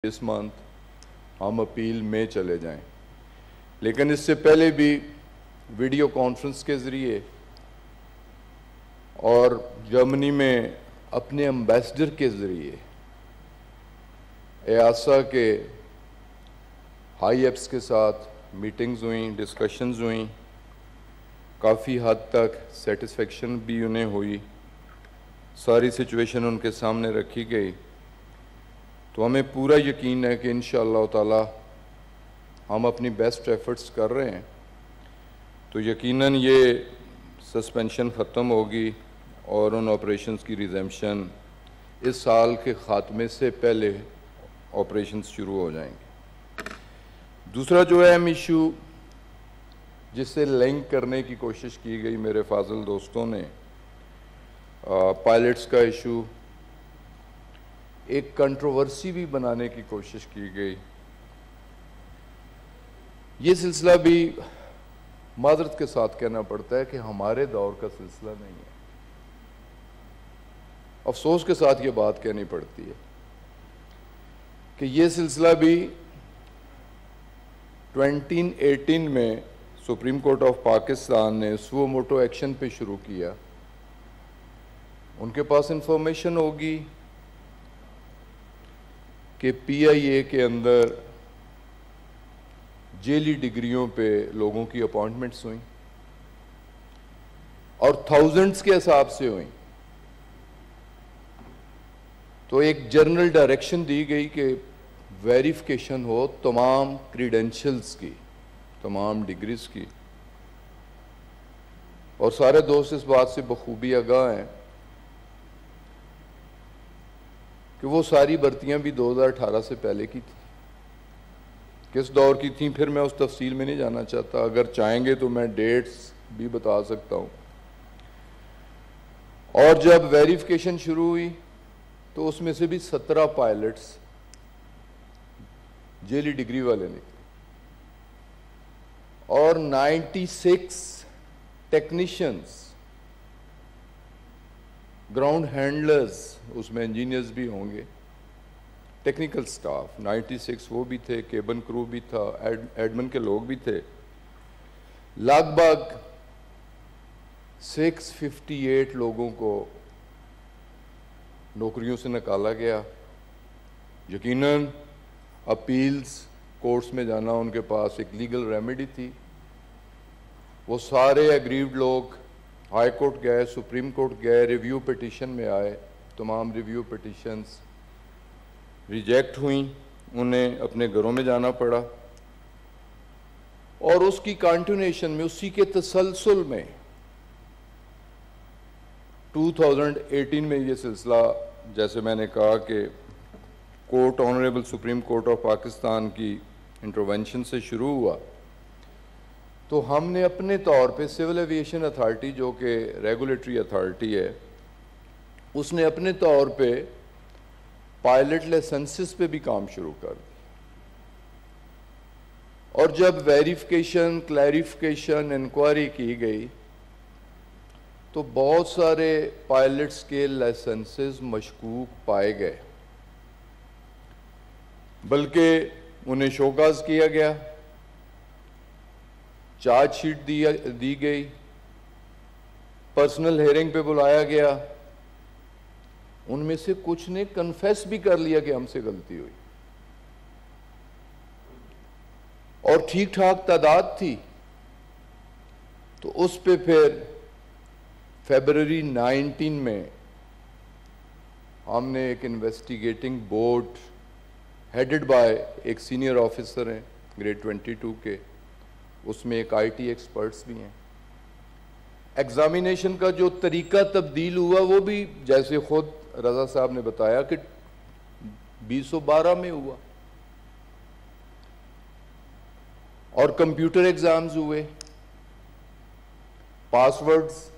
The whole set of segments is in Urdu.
اس منتھ ہم اپیل میں چلے جائیں، لیکن اس سے پہلے بھی ویڈیو کانفرنس کے ذریعے اور جرمنی میں اپنے امبیسڈر کے ذریعے ایاسا کے ہائی ایپس کے ساتھ میٹنگز ہوئیں، ڈسکشنز ہوئیں، کافی حد تک سیٹسفیکشن بھی انہیں ہوئی، ساری سچویشن ان کے سامنے رکھی گئی۔ تو ہمیں پورا یقین ہے کہ انشاءاللہ تعالی ہم اپنی بیسٹ ایفرٹس کر رہے ہیں تو یقیناً یہ سسپینشن ختم ہوگی اور ان آپریشنز کی ریزیمشن اس سال کے خاتمے سے پہلے آپریشنز شروع ہو جائیں گے۔ دوسرا جو اہم ایشو جس سے لنک کرنے کی کوشش کی گئی میرے فاضل دوستوں نے، پائلٹس کا ایشو، ایک کنٹروورسی بھی بنانے کی کوشش کی گئی۔ یہ سلسلہ بھی معذرت کے ساتھ کہنا پڑتا ہے کہ ہمارے دور کا سلسلہ نہیں ہے، افسوس کے ساتھ یہ بات کہنی پڑتی ہے کہ یہ سلسلہ بھی 2018 میں سپریم کورٹ آف پاکستان نے سو موٹو ایکشن پہ شروع کیا۔ ان کے پاس انفارمیشن ہوگی کہ پی آئی اے کے اندر جیلی ڈگریوں پہ لوگوں کی اپوائنٹمنٹس ہوئیں اور تھاؤزنڈز کے حساب سے ہوئیں، تو ایک جنرل ڈائریکشن دی گئی کہ ویریفیکیشن ہو تمام کریڈنشلز کی، تمام ڈگریز کی، اور سارے دوست اس بات سے بخوبی آگاہ ہیں کہ وہ ساری بھرتیاں بھی 2018 سے پہلے کی تھیں۔ کس دور کی تھیں پھر میں اس تفصیل میں نہیں جانا چاہتا، اگر چاہیں گے تو میں ڈیٹس بھی بتا سکتا ہوں۔ اور جب ویریفیکیشن شروع ہوئی تو اس میں سے بھی 17 پائلٹس جیلی ڈگری والے نکلے اور 96 ٹیکنیشینز، گراؤنڈ ہینڈلرز، اس میں انجینئرز بھی ہوں گے، ٹیکنیکل سٹاف 96 وہ بھی تھے، کیبن کرو بھی تھا، ایڈمن کے لوگ بھی تھے، لگ بھگ 658 لوگوں کو نوکریوں سے نکالا گیا۔ یقیناً اپیلز کورٹس میں جانا ان کے پاس ایک لیگل ریمیڈی تھی، وہ سارے ایگریوڈ لوگ ہائی کورٹ گئے، سپریم کورٹ گئے، ریویو پیٹیشن میں آئے، تمام ریویو پیٹیشنز ریجیکٹ ہوئیں، انہیں اپنے گھروں میں جانا پڑا، اور اس کی کنٹینیوشن میں، اسی کے تسلسل میں 2018 میں یہ سلسلہ، جیسے میں نے کہا کہ court honourable supreme court of Pakistan کی انٹروینشن سے شروع ہوا، تو ہم نے اپنے طور پہ سول ایویشن اتھارٹی جو کہ ریگولیٹری اتھارٹی ہے، اس نے اپنے طور پہ پائلٹ لائسنسز پہ بھی کام شروع کر دی، اور جب ویریفیکیشن، کلیریفیکیشن، انکوائری کی گئی تو بہت سارے پائلٹس کے لائسنسز مشکوک پائے گئے، بلکہ انہیں شوکاز کیا گیا، چارج شیٹ دی گئی، پرسنل ہیئرنگ پہ بلایا گیا، ان میں سے کچھ نے کنفیس بھی کر لیا کہ ہم سے غلطی ہوئی، اور ٹھیک ٹھاک تعداد تھی۔ تو اس پہ پھر فیبروری 19 میں ہم نے ایک انویسٹیگیٹنگ بورڈ ہیڈڈ بائی ایک سینئر آفیسر ہیں گریڈ 22 کے، اس میں ایک آئی ٹی ایکسپرٹس بھی ہیں۔ ایگزامینیشن کا جو طریقہ تبدیل ہوا وہ بھی جیسے خود رضا صاحب نے بتایا کہ 2012 میں ہوا، اور کمپیوٹر ایگزامز ہوئے، پاس ورڈز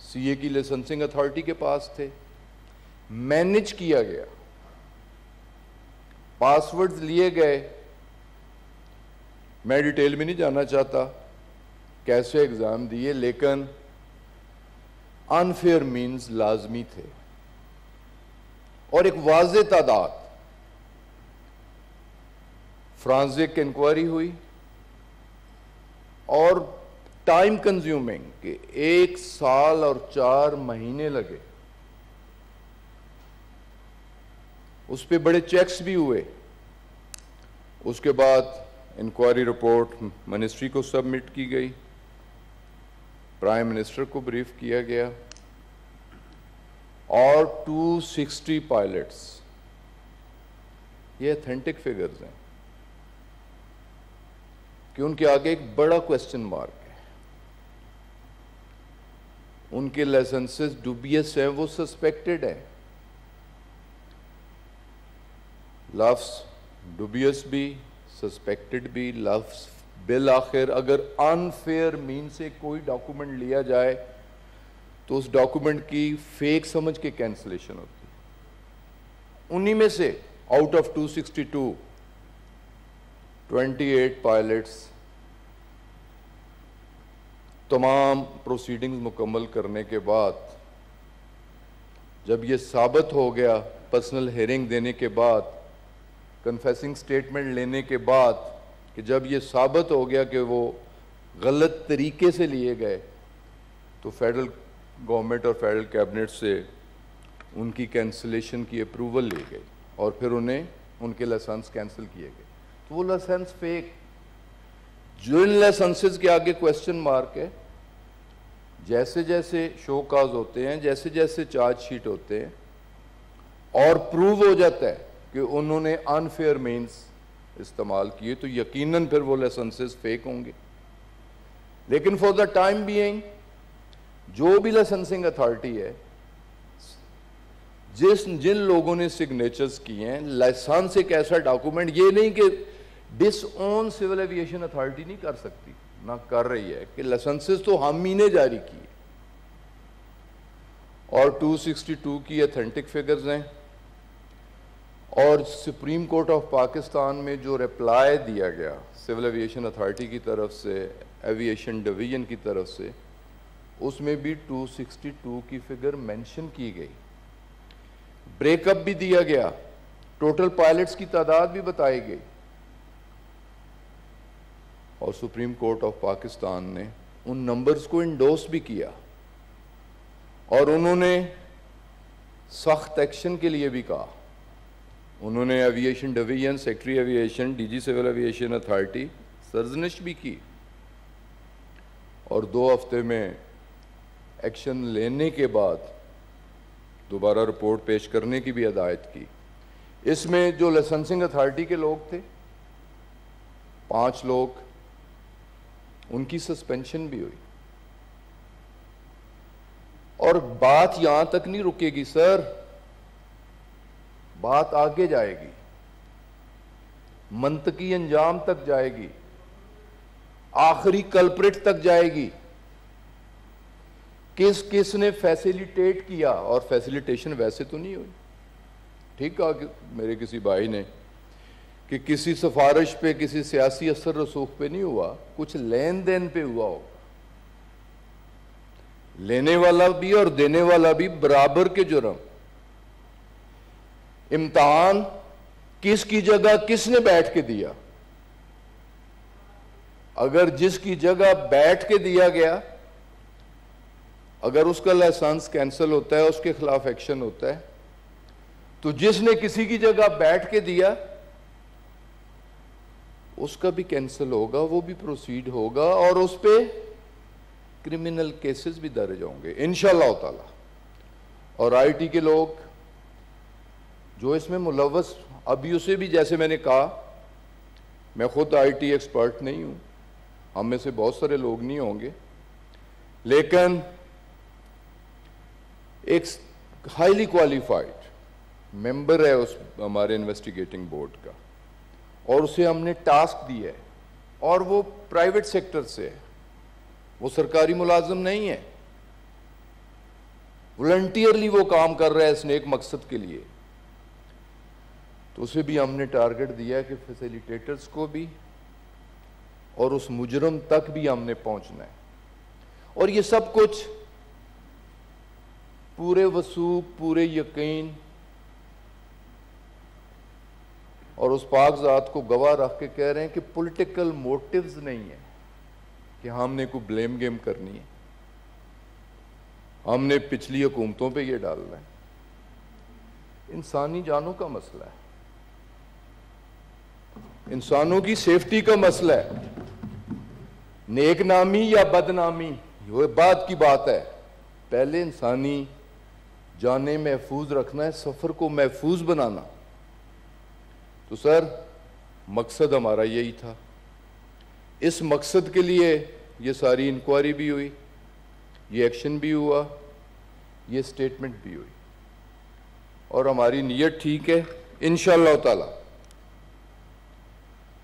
سی اے کی لائسنسنگ اتھارٹی کے پاس تھے، مینج کیا گیا، پاس ورڈز لیے گئے، میں ڈیٹیل میں نہیں جانا چاہتا کیسے ایگزام دیے، لیکن انفیئر مینز لازمی تھے، اور ایک واضح تعداد فرانزک انکوائری ہوئی اور ٹائم کنزیومنگ کہ 1 سال اور 4 مہینے لگے. اس پہ بڑے چیکس بھی ہوئے. اس کے بعد انکوائری رپورٹ منسٹری کو سبمٹ کی گئی, پرائم منسٹر کو بریف کیا گیا, اور 260 پائلٹس, یہ اتھینٹک فگرز ہیں کہ ان کے آگے ایک بڑا کوسچن مارک ہے. ان کے لائسنسز ڈوبیس ہیں, وہ سسپیکٹڈ ہیں. لفظ ڈوبیس بھی, سسپیکٹڈ بھی, لفظ بالآخر اگر انفیئر مین سے کوئی ڈاکومنٹ لیا جائے تو اس ڈاکومنٹ کی فیک سمجھ کے کینسلیشن ہوتی ہے. انہی میں سے آؤٹ آف 262 28 پائلٹس تمام پروسیڈنگز مکمل کرنے کے بعد جب یہ ثابت ہو گیا, پرسنل ہیئرنگ دینے کے بعد, کنفیسنگ سٹیٹمنٹ لینے کے بعد, کہ جب یہ ثابت ہو گیا کہ وہ غلط طریقے سے لیے گئے, تو فیڈرل گورنمنٹ اور فیڈرل کیبنٹ سے ان کی کینسلیشن کی اپروول لی گئی اور پھر انہیں ان کے لائسنس کینسل کیے گئے. تو وہ لائسنس فیک, جو ان لائسنسز کے آگے کوسچن مارک ہے, جیسے جیسے شو کاز ہوتے ہیں, جیسے جیسے چارج شیٹ ہوتے ہیں اور پروو ہو جاتا ہے کہ انہوں نے انفیئر مینز استعمال کیے, تو یقیناً پھر وہ لائسنسز فیک ہوں گے. لیکن فار دا ٹائم بینگ جو بھی لائسنسنگ اتھارٹی ہے, جن لوگوں نے سگنیچرز کیے ہیں, لائسنس ایک ایسا ڈاکومنٹ, یہ نہیں کہ ڈس اون سول ایویشن اتھارٹی نہیں کر سکتی, نہ کر رہی ہے, کہ لائسنسز تو ہم ہی نے جاری کیے. اور 262 کی اتھینٹک فگرز ہیں. اور سپریم کورٹ آف پاکستان میں جو رپلائی دیا گیا سول ایویشن اتھارٹی کی طرف سے, ایویشن ڈویژن کی طرف سے, اس میں بھی 262 کی فگر مینشن کی گئی. بریک اپ بھی دیا گیا, ٹوٹل پائلٹس کی تعداد بھی بتائی گئی. اور سپریم کورٹ آف پاکستان نے ان نمبرز کو انڈوس بھی کیا, اور انہوں نے سخت ایکشن کے لیے بھی کہا. انہوں نے aviation division, secretary aviation, D G civil aviation authority سرزنش بھی کی, اور 2 ہفتے میں ایکشن لینے کے بعد دوبارہ رپورٹ پیش کرنے کی بھی ہدایت کی. اس میں جو لائسنسنگ اتھارٹی کے لوگ تھے 5 لوگ, ان کی سسپینشن بھی ہوئی. اور بات یہاں تک نہیں رکے گی سر, بات آگے جائے گی, منطقی انجام تک جائے گی, آخری کلپریٹ تک جائے گی. کس نے فیسیلیٹیٹ کیا, اور فیسیلیٹیشن ویسے تو نہیں ہوئی. ٹھیک کہا کہ میرے کسی بھائی نے کہ کسی سفارش پہ, کسی سیاسی اثر رسوخ پہ نہیں ہوا, کچھ لین دین پہ ہوا ہوگا. لینے والا بھی اور دینے والا بھی برابر کے جرم. امتحان کس کی جگہ کس نے بیٹھ کے دیا؟ اگر جس کی جگہ بیٹھ کے دیا گیا, اگر اس کا لائسنس کینسل ہوتا ہے, اس کے خلاف ایکشن ہوتا ہے, تو جس نے کسی کی جگہ بیٹھ کے دیا اس کا بھی کینسل ہوگا, وہ بھی پروسیڈ ہوگا, اور اس پہ کرمنل کیسز بھی درج ہوں گے انشاءاللہ تعالی. اور آئی ٹی کے لوگ جو اس میں ملوث, ابھی اسے بھی, جیسے میں نے کہا, میں خود آئی ٹی ایکسپرٹ نہیں ہوں, ہم میں سے بہت سارے لوگ نہیں ہوں گے, لیکن ایک ہائیلی کوالیفائڈ ممبر ہے اس ہمارے انویسٹیگیٹنگ بورڈ کا, اور اسے ہم نے ٹاسک دیا ہے, اور وہ پرائیویٹ سیکٹر سے ہے, وہ سرکاری ملازم نہیں ہے, والنٹیئرلی وہ کام کر رہا ہے اس نیک مقصد کے لیے. تو اسے بھی ہم نے ٹارگٹ دیا ہے کہ فیسیلیٹیٹرز کو بھی اور اس مجرم تک بھی ہم نے پہنچنا ہے. اور یہ سب کچھ پورے وثوق, پورے یقین اور اس پاک ذات کو گواہ رکھ کے کہہ رہے ہیں کہ پولیٹیکل موٹیوز نہیں ہیں کہ ہم نے کوئی بلیم گیم کرنی ہے، ہم نے پچھلی حکومتوں پہ یہ ڈالنا ہے۔ انسانی جانوں کا مسئلہ ہے، انسانوں کی سیفٹی کا مسئلہ ہے، نیک نامی یا بدنامی یہ بعد کی بات ہے، پہلے انسانی جانیں محفوظ رکھنا ہے، سفر کو محفوظ بنانا۔ تو سر مقصد ہمارا یہی تھا، اس مقصد کے لیے یہ ساری انکوائری بھی ہوئی، یہ ایکشن بھی ہوا، یہ سٹیٹمنٹ بھی ہوئی، اور ہماری نیت ٹھیک ہے انشاءاللہ تعالی۔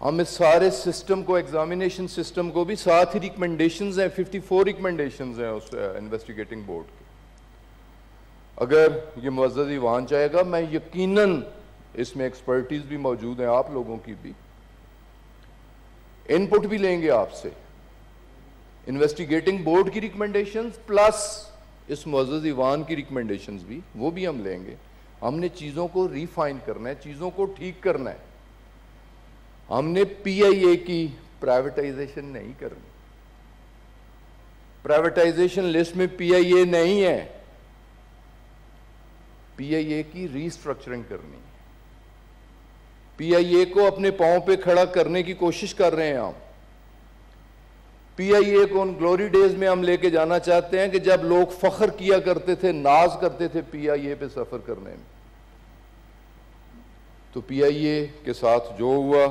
ہم اس سارے سسٹم کو، ایگزامینیشن سسٹم کو بھی، ساتھ ہی ریکمنڈیشنز ہیں، 54 ریکمنڈیشنز ہیں اس انویسٹیگیٹنگ بورڈ کی۔ اگر یہ معزز ایوان چاہے گا، میں یقیناً اس میں ایکسپرٹیز بھی موجود ہیں، آپ لوگوں کی بھی ان پٹ بھی لیں گے آپ سے، انویسٹیگیٹنگ بورڈ کی ریکمنڈیشنز پلس اس معزز ایوان کی ریکمنڈیشنز بھی، وہ بھی ہم لیں گے۔ ہم نے چیزوں کو ریفائن کرنا ہے، چیزوں کو ٹھیک کرنا ہے۔ ہم نے پی آئی اے کی پرائیویٹائزیشن نہیں کرنی، پرائیویٹائزیشن لسٹ میں پی آئی اے نہیں ہے، پی آئی اے کی ریسٹرکچرنگ کرنی ہے۔ پی آئی اے کو اپنے پاؤں پہ کھڑا کرنے کی کوشش کر رہے ہیں ہم۔ پی آئی اے کو ان گلوری ڈیز میں ہم لے کے جانا چاہتے ہیں کہ جب لوگ فخر کیا کرتے تھے، ناز کرتے تھے پی آئی اے پہ سفر کرنے میں۔ تو پی آئی اے کے ساتھ جو ہوا،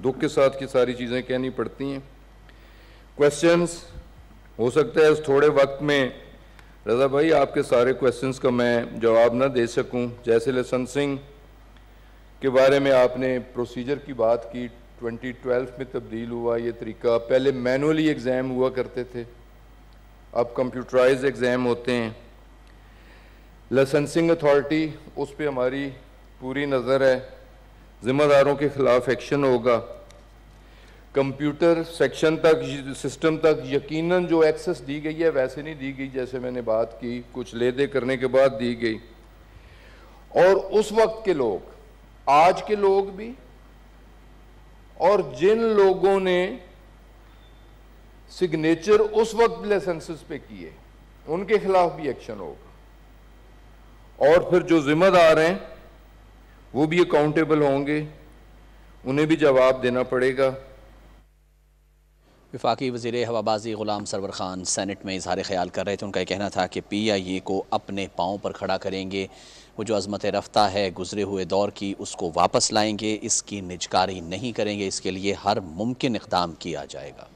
دکھ کے ساتھ کی ساری چیزیں کہنی پڑتی ہیں۔ کویسچنز ہو سکتا ہے اس تھوڑے وقت میں رضا بھائی آپ کے سارے کویسچنز کا میں جواب نہ دے سکوں۔ جیسے لائسنسنگ کے بارے میں آپ نے پروسیجر کی بات کی، 2012 میں تبدیل ہوا یہ طریقہ، پہلے مینولی ایگزام ہوا کرتے تھے، اب کمپیوٹرائز ایگزام ہوتے ہیں۔ لائسنسنگ اتھارٹی، اس پہ ہماری پوری نظر ہے، ذمہ داروں کے خلاف ایکشن ہوگا۔ کمپیوٹر سیکشن تک، سسٹم تک یقیناً جو ایکسس دی گئی ہے ویسے نہیں دی گئی جیسے میں نے بات کی، کچھ لے دے کرنے کے بعد دی گئی۔ اور اس وقت کے لوگ، آج کے لوگ بھی، اور جن لوگوں نے سگنیچر اس وقت لائسنسز پہ کیے ان کے خلاف بھی ایکشن ہوگا۔ اور پھر جو ذمہ دار ہیں وہ بھی اکاؤنٹیبل ہوں گے، انہیں بھی جواب دینا پڑے گا۔ وفاقی وزیر ہوابازی غلام سرور خان سینٹ میں اظہار خیال کر رہے تھے۔ ان کا یہ کہنا تھا کہ پی آئی اے کو اپنے پاؤں پر کھڑا کریں گے، وہ جو عظمت رفتہ ہے گزرے ہوئے دور کی اس کو واپس لائیں گے، اس کی نجکاری نہیں کریں گے، اس کے لیے ہر ممکن اقدام کیا جائے گا۔